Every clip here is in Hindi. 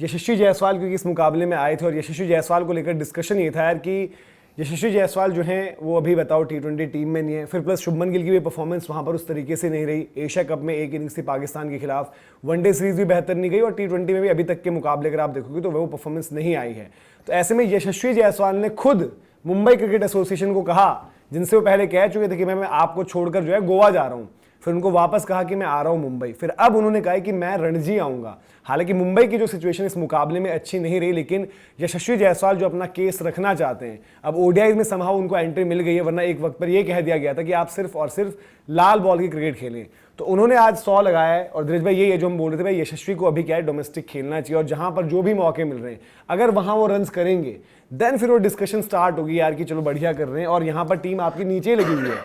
यशस्वी जायसवाल क्योंकि इस मुकाबले में आए थे और यशस्वी जायसवाल को लेकर डिस्कशन ये था यार कि यशस्वी जायसवाल जो हैं वो अभी बताओ T20 टीम में नहीं है, फिर प्लस शुभमन गिल की भी परफॉर्मेंस वहाँ पर उस तरीके से नहीं रही। एशिया कप में एक इनिंग्स थी पाकिस्तान के खिलाफ, वनडे सीरीज भी बेहतर नहीं गई और T20 में भी अभी तक के मुकाबले अगर आप देखोगे तो वो परफॉर्मेंस नहीं आई है। तो ऐसे में यशस्वी जायसवाल ने खुद मुंबई क्रिकेट एसोसिएशन को कहा, जिनसे वो पहले कह चुके थे कि मैं आपको छोड़कर जो है गोवा जा रहा हूँ, फिर उनको वापस कहा कि मैं आ रहा हूं मुंबई, फिर अब उन्होंने कहा कि मैं रणजी आऊंगा। हालांकि मुंबई की जो सिचुएशन इस मुकाबले में अच्छी नहीं रही, लेकिन यशस्वी जायसवाल जो अपना केस रखना चाहते हैं, अब ओडीआई में समहाउ उनको एंट्री मिल गई है, वरना एक वक्त पर यह कह दिया गया था कि आप सिर्फ और सिर्फ लाल बॉल की क्रिकेट खेलें। तो उन्होंने आज 100 लगाया है और धीरज भाई यही है जो हम बोल रहे थे, भाई यशस्वी को अभी क्या है, डोमेस्टिक खेलना चाहिए और जहां पर जो भी मौके मिल रहे हैं अगर वहां वो रन्स करेंगे देन फिर वो डिस्कशन स्टार्ट होगी यार कि चलो बढ़िया कर रहे हैं। और यहाँ पर टीम आपकी नीचे लगी हुई है,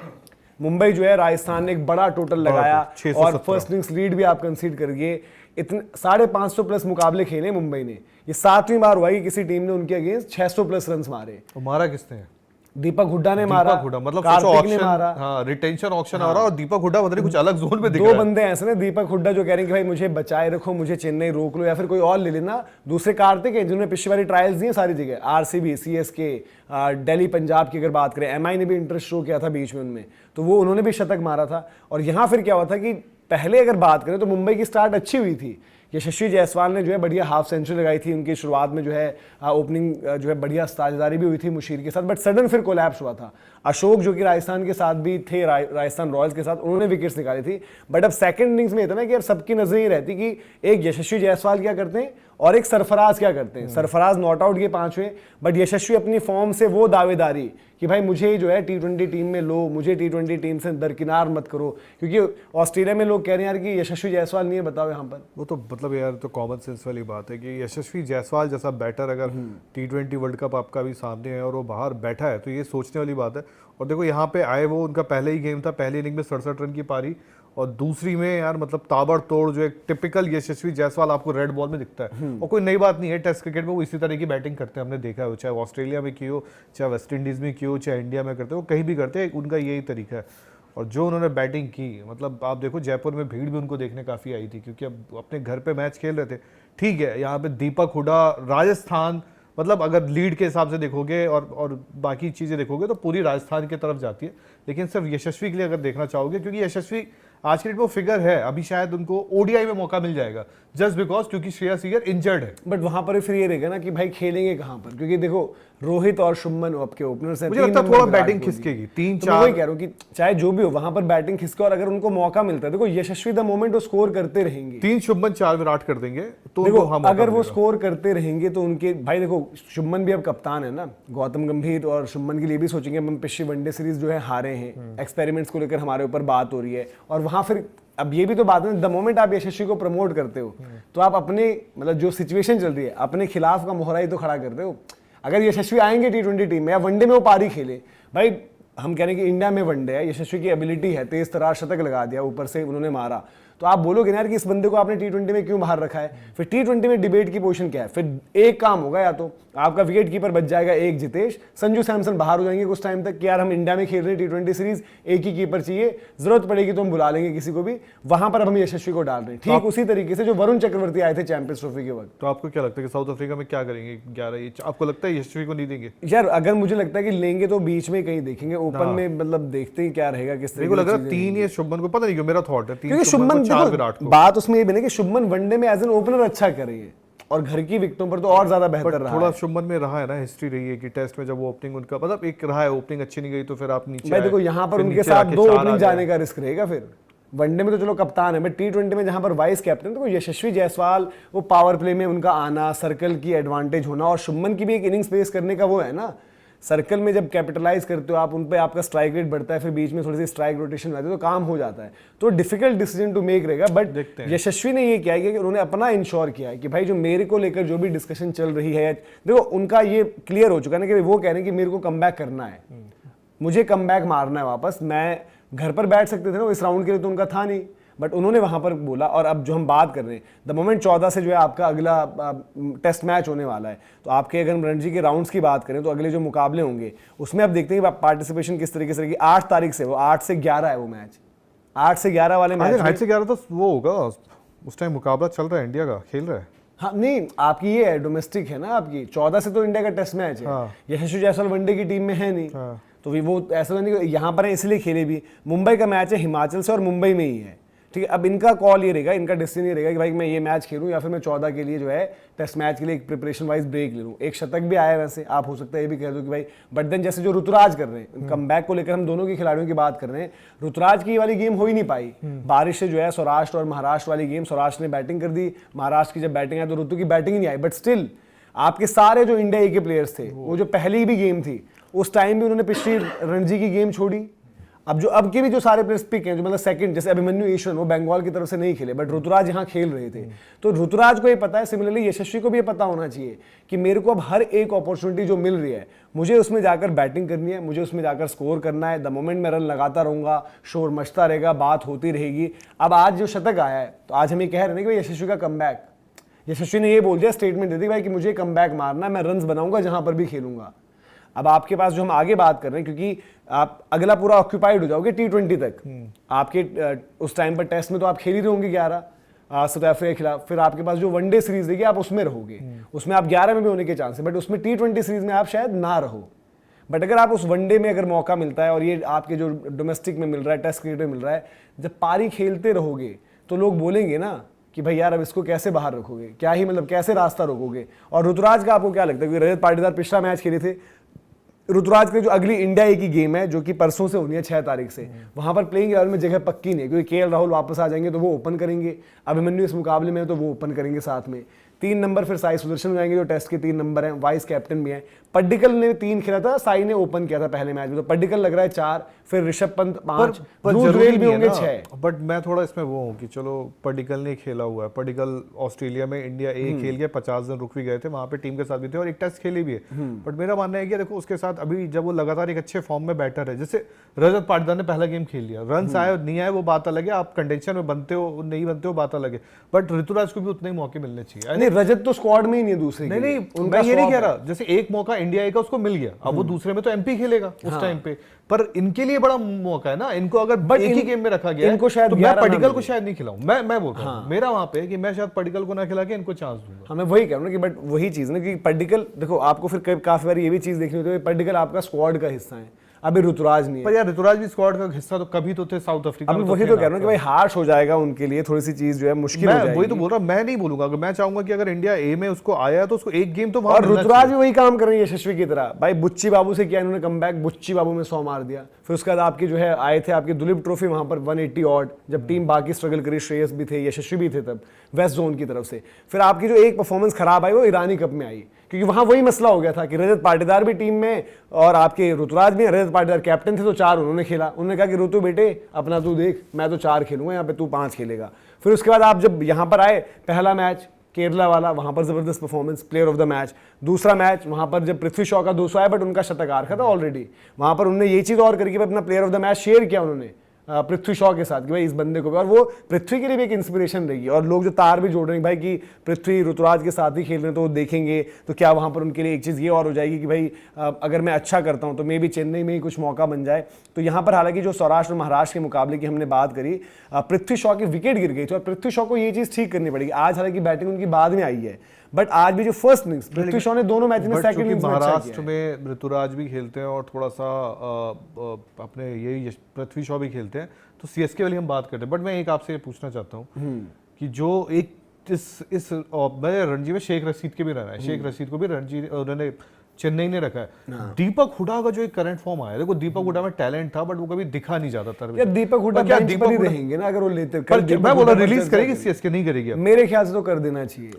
मुंबई जो है, राजस्थान ने एक बड़ा टोटल लगाया और फर्स्ट इनिंग्स लीड भी आप कंसीड करिए। इतने 550 प्लस मुकाबले खेले मुंबई ने, ये 7वीं बार हुआ कि किसी टीम ने उनके अगेंस्ट 600 प्लस रन्स मारे। तो मारा किसने? दीपक हुड्डा ने मारा, मतलब कार्तिक ने मारा। हाँ, रिटेंशन ऑक्शन आ रहा और दीपक हुड्डा मतलब कुछ अलग जोन में दिख रहा है। 2 बंदे ऐसे ना, दीपक हुड्डा जो कह रहे हैं कि भाई मुझे बचाए रखो, मुझे चेन्नई रोक लो या फिर कोई और ले लेना। दूसरे कार्तिक है जिन्होंने पिछली बारी ट्रायल्स दिए सारी जगह, आरसीबी, सीएसके, दिल्ली, पंजाब की अगर बात करें, एमआई ने भी इंटरेस्ट शो किया था बीच में उनमें, तो वो उन्होंने भी शतक मारा था। और यहाँ फिर क्या हुआ था कि पहले अगर बात करें तो मुंबई की स्टार्ट अच्छी हुई थी, यशस्वी जायसवाल ने जो है बढ़िया हाफ सेंचुरी लगाई थी, उनकी शुरुआत में जो है ओपनिंग जो है बढ़िया साझेदारी भी हुई थी मुशीर के साथ, बट सडन फिर कोलैप्स हुआ था। अशोक जो कि राजस्थान के साथ भी थे, राजस्थान रॉयल्स के साथ, उन्होंने विकेट्स निकाली थी। बट अब सेकंड इनिंग्स में इतना कि यार सबकी नजर ये रहती कि एक यशस्वी जायसवाल क्या करते हैं और एक सरफराज क्या करते हैं। सरफराज नॉट आउट के 5वें, बट यशस्वी अपनी फॉर्म से वो दावेदारी कि भाई मुझे जो है T20 टीम में लो, मुझे T20 टीम से दरकिनार मत करो, क्योंकि ऑस्ट्रेलिया में लोग कह रहे हैं यार कि यशस्वी जायसवाल नहीं है, बताओ यहाँ पर। वो तो मतलब यार तो कॉमन सेंस वाली बात है कि यशस्वी जायसवाल जैसा बैटर अगर T20 वर्ल्ड कप आपका भी सामने है और वो बाहर बैठा है तो ये सोचने वाली बात है। और देखो यहाँ पे आए, वो उनका पहले ही गेम था, पहली इनिंग में 67 रन की पारी और दूसरी में यार मतलब ताबड़तोड़ जो एक टिपिकल यशस्वी जायसवाल आपको रेड बॉल में दिखता है। और कोई नई बात नहीं है, टेस्ट क्रिकेट में वो इसी तरह की बैटिंग करते हैं, हमने देखा है, चाहे ऑस्ट्रेलिया में की हो, चाहे वेस्ट इंडीज़ में की हो, चाहे इंडिया में करते हो, कहीं भी करते हैं, उनका यही तरीका है। और जो उन्होंने बैटिंग की, मतलब आप देखो जयपुर में भीड़ भी उनको देखने काफ़ी आई थी, क्योंकि अब अपने घर पर मैच खेल रहे थे। ठीक है, यहाँ पे दीपक हुड्डा, राजस्थान, मतलब अगर लीड के हिसाब से देखोगे और बाकी चीज़ें देखोगे तो पूरी राजस्थान की तरफ जाती है, लेकिन सिर्फ यशस्वी के लिए अगर देखना चाहोगे, क्योंकि यशस्वी आज के डेट में फिगर है, अभी शायद उनको ओडीआई में मौका मिल जाएगा जस्ट बिकॉज क्योंकि श्रेयस अय्यर इंजर्ड है। बट वहां पर फिर ये रहेगा ना कि भाई खेलेंगे कहां पर, क्योंकि देखो रोहित और शुभमन आपके ओपनर्स हैं, मुझे लगता है थोड़ा बैटिंग खिसकेगी 3-4। वही कह रहा हूं कि चाहे जो भी हो वहां पर बैटिंग खिसके और अगर उनको मौका मिलता है, देखो यशस्वी द मोमेंट वो स्कोर करते रहेंगे, 3 शुभमन 4 विराट कर देंगे तो देखो अगर वो स्कोर करते रहेंगे तो उनके भाई, देखो शुभमन भी अब कप्तान है ना, गौतम गंभीर और शुभमन के लिए भी सोचेंगे हम पिछली वनडे सीरीज जो है हारे हैं, एक्सपेरिमेंट्स को लेकर हमारे ऊपर बात हो रही है। और वहां फिर अब ये भी तो बात है, द मोमेंट आप यशस्वी को प्रमोट करते हो तो आप अपने मतलब जो सिचुएशन चल रही है अपने खिलाफ का मोहरा ही तो खड़ा करते हो। अगर यशस्वी आएंगे T20 टीम में या वनडे में वो पारी खेले, भाई हम कह रहे हैं कि इंडिया में वनडे है, यशस्वी की एबिलिटी है, तेज तरार शतक लगा दिया, ऊपर से उन्होंने मारा, तो आप बोलोगे ना यार कि इस बंदे को आपने T20 में क्यों बाहर रखा है। फिर T20 में डिबेट की पोजीशन क्या है, फिर एक काम होगा, या तो आपका विकेट कीपर बच जाएगा एक जितेश, संजू सैमसन बाहर हो जाएंगे कुछ टाइम तक कि यार हम इंडिया में खेल रहे हैं T20 सीरीज, एक ही कीपर चाहिए, जरूरत पड़ेगी तो हम बुला लेंगे किसी को भी, वहां पर अब हम यशस्वी को डाल रहे हैं। ठीक उसी तरीके से जो वरुण चक्रवर्ती आए थे चैंपियंस ट्रॉफी के वक्त। तो आपको क्या लगता है कि साउथ अफ्रीका में क्या करेंगे 11? आपको लगता है यशस्वी को नहीं देंगे? यार अगर मुझे लगता है कि लेंगे तो बीच में कहीं देखेंगे, ओपन में मतलब देखते हैं क्या रहेगा, किस तरीके से लग रहा है 3 या शुभमन को, पता नहीं क्यों मेरा थॉट है 3 शुभमन 4 विराट। बात उसमें ये बने कि शुभमन वनडे में एज एन ओपनर अच्छा करेंगे और घर की विकेटों पर तो और ज्यादा बेहतर रहा। थोड़ा शुभमन में रहा है ना, हिस्ट्री रही है कि टेस्ट में जब वो ओपनिंग उनका मतलब एक रहा है, ओपनिंग अच्छी नहीं गई तो फिर आप नीचे भाई देखो यहाँ पर उनके साथ 2 ओपनिंग जाने का रिस्क रहेगा। फिर वनडे में तो चलो कप्तान है, बट T20 में जहां पर वाइस कैप्टन, तो यशस्वी जायसवाल वो पावर प्ले में उनका आना, सर्कल की एडवांटेज होना, और शुभमन की भी एक इनिंग्स पेस करने का वो है ना, सर्कल में जब कैपिटलाइज करते हो आप उन पे, आपका स्ट्राइक रेट बढ़ता है, फिर बीच में थोड़ी सी स्ट्राइक रोटेशन आती है तो काम हो जाता है। तो डिफिकल्ट डिसीजन टू मेक रहेगा, बट यशस्वी ने ये किया है कि उन्होंने अपना इंश्योर किया है कि भाई जो मेरे को लेकर जो भी डिस्कशन चल रही है, देखो उनका ये क्लियर हो चुका है ना कि वो कह रहे हैं कि मेरे को कम बैक करना है, मुझे कम बैक मारना है वापस। मैं घर पर बैठ सकते थे ना इस राउंड के लिए, तो उनका था नहीं, बट उन्होंने वहां पर बोला। और अब जो हम बात कर रहे हैं, द मोमेंट 14 से जो है आपका अगला टेस्ट मैच होने वाला है, तो आपके अगर हम रणजी के राउंड्स की बात करें तो अगले जो मुकाबले होंगे उसमें आप देखते हैं पार्टिसिपेशन किस तरीके से रहेगी। 8 तारीख से, वो 8 से 11 है वो मैच, 8 से 11 वाले मैच। 8 से 11 तो वो होगा, उस टाइम मुकाबला चल रहा है, इंडिया का खेल रहा है। हाँ नहीं, आपकी ये है डोमेस्टिक है ना, आपकी 14 से तो इंडिया का टेस्ट मैच है। हाँ। यशस्वी जायसवाल वनडे की टीम में है नहीं। हाँ। तो वो ऐसा तो नहीं यहाँ पर है इसलिए खेले भी। मुंबई का मैच है हिमाचल से और मुंबई में ही है, ठीक है। अब इनका कॉल ये रहेगा, इनका डिसीजन ये रहेगा कि भाई मैं ये मैच खेलूं या फिर मैं 14 के लिए जो है टेस्ट मैच के लिए एक प्रिपरेशन वाइज ब्रेक ले लूं। एक शतक भी आया वैसे, आप हो सकता है ये भी कह दो कि भाई, बट देन जैसे जो ऋतुराज कर रहे हैं कमबैक को लेकर, हम दोनों के खिलाड़ियों की बात कर रहे हैं। ऋतुराज की ये वाली गेम हो ही नहीं पाई, बारिश से जो है सौराष्ट्र और महाराष्ट्र वाली गेम, सौराष्ट्र ने बैटिंग कर दी, महाराष्ट्र की जब बैटिंग आई तो ऋतु की बैटिंग ही नहीं आई। बट स्टिल आपके सारे जो इंडिया ए के प्लेयर्स थे, वो जो पहली भी गेम थी उस टाइम भी उन्होंने पिछली रणजी की गेम छोड़ी। अब के भी जो सारे प्लेयर्स पिक हैं, जो मतलब सेकंड, जैसे अभिमन्यु ईश्वर, वो बंगाल की तरफ से नहीं खेले, बट ऋतुराज यहाँ खेल रहे थे। तो ऋतुराज को ये पता है, सिमिलरली यशस्वी को भी ये पता होना चाहिए कि मेरे को अब हर एक अपॉर्चुनिटी जो मिल रही है, मुझे उसमें जाकर बैटिंग करनी है, मुझे उसमें जाकर स्कोर करना है। द मोमेंट मैं रन लगाता रहूंगा, शोर मचता रहेगा, बात होती रहेगी। अब आज जो शतक आया है, तो आज हम ये कह रहे हैं कि भाई यशस्वी का कमबैक, यशस्वी ने ये बोल दिया, स्टेटमेंट दे दी भाई कि मुझे कमबैक मारना है, मैं रन्स बनाऊंगा जहां पर भी खेलूंगा। अब आपके पास जो हम आगे बात कर रहे हैं, क्योंकि आप अगला पूरा ऑक्यूपाइड हो जाओगे T20 तक, आपके उस टाइम पर टेस्ट में तो आप खेल ही रहे होंगे 11 साउथ अफ्रीका के खिलाफ, फिर आपके पास जो वनडे सीरीज देगी आप उसमें रहोगे, उसमें आप 11 में भी होने के चांस है, बट उसमें T20 सीरीज में आप शायद ना रहो। बट अगर आप उस वनडे में अगर मौका मिलता है, और ये आपके जो डोमेस्टिक में मिल रहा है, टेस्ट क्रिकेट में मिल रहा है, जब पारी खेलते रहोगे तो लोग बोलेंगे ना कि भाई यार अब इसको कैसे बाहर रखोगे, क्या ही मतलब कैसे रास्ता रोकोगे। और ऋतुराज का आपको क्या लगता है, क्योंकि रजत पाटीदार पिछला मैच खेले थे, ऋतुराज के जो अगली इंडिया ए की गेम है जो कि परसों से होनी है 6 तारीख से, वहां पर प्लेइंग 11 में जगह पक्की नहीं है, क्योंकि KL राहुल वापस आ जाएंगे तो वो ओपन करेंगे, अभिमन्यु इस मुकाबले में तो वो ओपन करेंगे साथ में। 3 नंबर फिर साई सुदर्शन हो जाएंगे जो टेस्ट के 3 नंबर हैं, वाइस कैप्टन भी हैं। पड्डिकल ने 3 खेला था, साई ने ओपन किया था पहले मैच में, तो पड्डिकल लग रहा है 4, फिर ऋषभ पंत 5, ध्रुव भी होंगे 6। बट मैं थोड़ा इसमें वो हूँ कि चलो पड्डिकल ने खेला हुआ है, पड्डिकल ऑस्ट्रेलिया में इंडिया ए खेल गया, 50 दिन रुक भी गए थे, वहां पे टीम के साथ भी थे और एक टेस्ट खेली भी है। बट मेरा मानना है कि देखो उसके साथ अभी जब वो लगातार एक अच्छे फॉर्म में बैटर है, जैसे रजत पाटीदार ने पहला गेम खेल लिया, रन आए और नहीं आए वो बात अलग है, आप कंटेंशन में बनते हो नहीं बनते हो बात अलग है, बट ऋतुराज को भी उतने ही मौके मिलने चाहिए। नहीं, रजत तो स्क्वाड में ही नहीं है दूसरे, नहीं मैं ये नहीं कह रहा, जैसे एक मौका इंडिया ए का उसको मिल गया, अब वो दूसरे में तो MP खेलेगा उस टाइम पे, पर इनके लिए बड़ा मौका है ना, इनको अगर एक ही गेम में रखा गया इनको शायद तो मैं पड्डिकल को शायद नहीं खिलाऊं, मैं बोल रहा हूं मेरा वहां पे कि मैं शायद पड्डिकल को ना खिला के इनको चांस दूंगा। हाँ मैं वही कह रहा हूँ कि बट वही चीज ना कि पड्डिकल, देखो आपको फिर काफी बार ये भी चीज देखनी होती है, पड्डिकल आपका स्क्वाड का हिस्सा है, अभी ऋतुराज नहीं है। पर यार ऋतुराज भी स्क्वाड का हिस्सा तो कभी तो थे साउथ अफ्रीका में, वही तो कह रहा हूँ कि भाई हार्श हो जाएगा उनके लिए, थोड़ी सी चीज जो है मुश्किल हो जाएगी। वही तो बोल रहा, मैं नहीं बोलूंगा, अगर मैं चाहूंगा कि अगर इंडिया ए में उसको आया तो उसको एक गेम तो और ऋतुराज भी वही काम कर रही है यशस्वी की तरह। भाई बुच्ची बाबू से किया इन्होंने कमबैक, बुच्ची बाबू में 100 मार दिया, फिर उसके बाद आपके जो है आए थे आपके दुलीप ट्रॉफी वहां पर 180 ऑड, जब टीम बाकी स्ट्रगल करी, श्रेयस भी थे, यशस्वी भी थे तब वेस्ट जोन की तरफ से। फिर आपकी जो एक परफॉर्मेंस खराब आई वो ईरानी कप में आई, क्योंकि वहां वही मसला हो गया था कि रजत पाटीदार भी टीम में और आपके ऋतुराज भी, रजत पाटीदार कैप्टन थे तो 4 उन्होंने खेला, उन्होंने कहा कि ऋतु बेटे अपना तू देख, मैं तो 4 खेलूंगा, यहाँ पे तू 5 खेलेगा। फिर उसके बाद आप जब यहाँ पर आए, पहला मैच केरला वाला, वहां पर जबरदस्त performance, player of the match. दूसरा मैच वहां पर जब पृथ्वी शॉ का 200 आया, बट उनका शतक आ रखा था ऑलरेडी, वहां पर उन्होंने ये चीज और करके अपना player of the match share किया उन्होंने पृथ्वी शॉ के साथ कि भाई इस बंदे को भी, और वो पृथ्वी के लिए भी एक इंस्पिरेशन रहेगी। और लोग जो तार भी जोड़ रहे हैं भाई कि पृथ्वी ऋतुराज के साथ ही खेल रहे हैं तो वो देखेंगे, तो क्या वहाँ पर उनके लिए एक चीज़ ये और हो जाएगी कि भाई अगर मैं अच्छा करता हूँ तो मे भी चेन्नई में ही कुछ मौका बन जाए। तो यहाँ पर हालांकि जो सौराष्ट्र और महाराष्ट्र के मुकाबले की हमने बात करी, पृथ्वी शॉ की विकेट गिर गई थी और पृथ्वी शॉ को ये चीज़ ठीक करनी पड़ेगी। आज हालांकि बैटिंग उनकी बाद में आई है, बट आज भी जो फर्स्ट इनिंग्स पृथ्वी शॉ ने दोनों मैच में सेकंड इनिंग्स में महाराष्ट्र में ऋतुराज भी खेलते हैं और थोड़ा सा अपने यही पृथ्वी शॉ भी खेलते हैं, तो CSK वाली हम बात करते हैं। बट मैं एक आपसे ये पूछना चाहता हूँ कि जो एक इस रणजी में शेख रशीद के भी रन है, शेख रशीद को भी रणजी उन्होंने चेन्नई ने रखा है। दीपक हुडा का जो एक करंट फॉर्म आया, देखो दीपक हुडा में टैलेंट था बट वो कभी दिखा नहीं जाता था। यार दीपक हुडा क्या दीपक रहेंगे ना अगर वो लेते, मैं बोला रिलीज करेगी CSK नहीं करेगी, मेरे ख्याल से तो कर देना चाहिए।